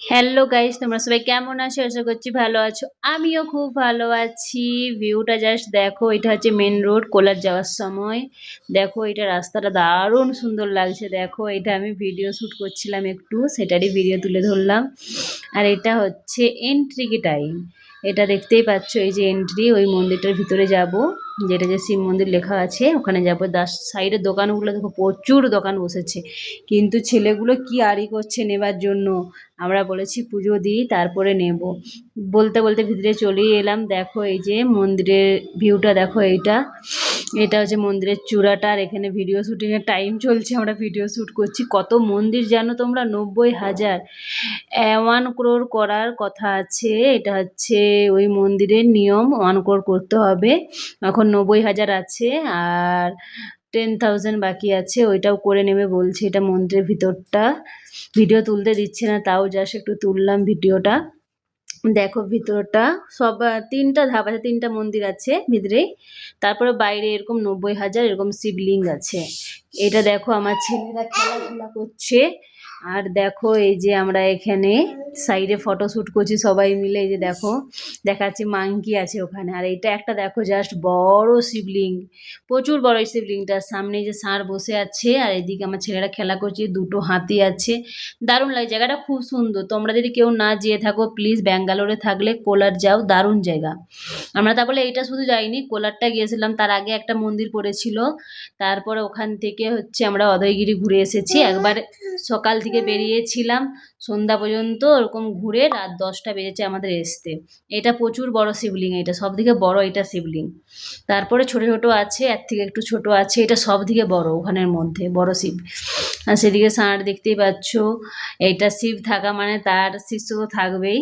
Hello guys, তোমরা সবাই কেমন আছো? আশা করছি ভালো আছো। আমিও খুব ভালো আছি। ভিউটা জাস্ট দেখো, এটা হচ্ছে মেন রোড কোলার যাওয়ার সময়। দেখো এটা রাস্তাটা দারুণ সুন্দর লাগছে। দেখো এটা আমি ভিডিও শ্যুট করছিলাম একটু, সেটারই ভিডিও তুলে ধরলাম। আর এটা হচ্ছে এন্ট্রি টাইম। এটা দেখতেই পাচ্ছ, এই যে এন্ট্রি, ওই মন্দিরটার ভিতরে যাব, যেটা যে শিব মন্দির লেখা আছে ওখানে যাবো। সাইডের দোকানগুলো দেখো, প্রচুর দোকান বসেছে, কিন্তু ছেলেগুলো কি আড়ি করছে নেবার জন্য। আমরা বলেছি পুজো দিই তারপরে নেব। বলতে বলতে ভিতরে চলেই এলাম। দেখো এই যে মন্দিরের ভিউটা দেখো, এটা হচ্ছে মন্দিরের চূড়াটা। আর এখানে ভিডিও শুটিংয়ের টাইম চলছে, আমরা ভিডিও শ্যুট করছি। কত মন্দির জানো তোমরা? 90,000, 1 crore করার কথা আছে। এটা হচ্ছে ওই মন্দিরের নিয়ম, 1 crore করতে হবে। এখন 90,000 আছে, আর 10,000 বাকি আছে, ওইটাও করে নেবে বলছে। এটা মন্দিরের ভিতরটা, ভিডিও তুলতে দিচ্ছে না, তাও জাস্ট একটু তুললাম ভিডিওটা। দেখো ভিতরটা সব 3টা ধাপ আছে, 3টা মন্দির আছে ভিতরে। তারপরে বাইরে এরকম 90,000 এরকম শিবলিঙ্গ আছে। এটা দেখো আমার ছেলেরা খেলাধুলা করছে। আর দেখো এই যে আমরা এখানে সাইডে ফটো শ্যুট করছি সবাই মিলে। এই যে দেখো দেখাচ্ছি, মাংকি আছে ওখানে। আর এটা একটা দেখো জাস্ট বড় শিবলিঙ্গ, প্রচুর বড় এই শিবলিঙ্গটার সামনে যে ষাঁড় বসে আছে, আর এদিকে আমার ছেলেরা খেলা করছে, 2টো হাতি আছে। দারুণ লাগে, জায়গাটা খুব সুন্দর। তোমরা যদি কেউ না যেয়ে থাকো, প্লিজ ব্যাঙ্গালোরে থাকলে কোলার যাও, দারুণ জায়গা। আমরা তারপরে এইটা শুধু যাইনি, কোলারটা গিয়েছিলাম, তার আগে একটা মন্দির পড়েছিল। তারপরে ওখান থেকে হচ্ছে আমরা অদয়গিরি ঘুরে এসেছি। একবার সকাল থেকে বেরিয়েছিলাম, সন্ধ্যা পর্যন্ত ওরকম ঘুরে রাত 10টা বেজেছে আমাদের আসতে। এটা প্রচুর বড় শিবলিঙ্গ, এটা সব থেকে বড় এটা শিবলিঙ্গ। তারপরে ছোট ছোট আছে, এর থেকে একটু ছোট আছে, এটা সব থেকে বড় ওখানের মধ্যে বড় শিব। আর সেদিকে ষাঁড় দেখতেই পাচ্ছ। এইটা শিব থাকা মানে তার শিষ্য তো থাকবেই,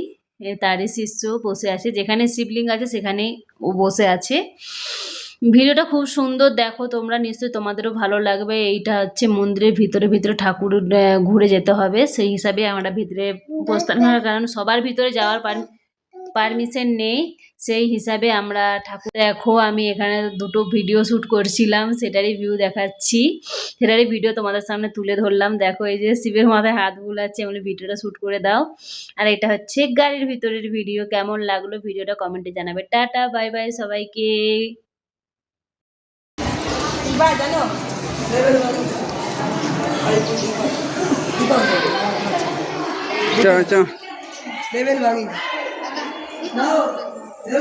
তারই শিষ্য বসে আছে, যেখানে শিবলিঙ্গ আছে সেখানেই ও বসে আছে। ভিডিওটা খুব সুন্দর, দেখো তোমরা, নিশ্চয়ই তোমাদেরও ভালো লাগবে। এইটা হচ্ছে মন্দিরের ভিতরে ভিতরে ঠাকুর ঘুরে যেতে হবে, সেই হিসাবে আমরা ভিতরে প্রস্থান করার, কারণ সবার ভিতরে যাওয়ার পারমিশন নেই, সেই হিসাবে আমরা ঠাকুর। দেখো আমি এখানে 2টো ভিডিও শ্যুট করছিলাম, সেটারই ভিউ দেখাচ্ছি, সেটারই ভিডিও তোমাদের সামনে তুলে ধরলাম। দেখো এই যে শিবের মাথায় হাত বুলাচ্ছে, আমি ভিডিওটা শ্যুট করে দাও। আর এটা হচ্ছে গাড়ির ভিতরের ভিডিও। কেমন লাগলো ভিডিওটা কমেন্টে জানাবে। টাটা, বাই বাই সবাইকে। জানো লেভেল ভাঙি ঠিক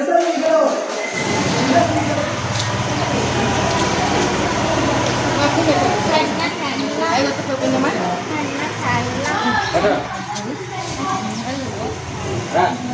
আছে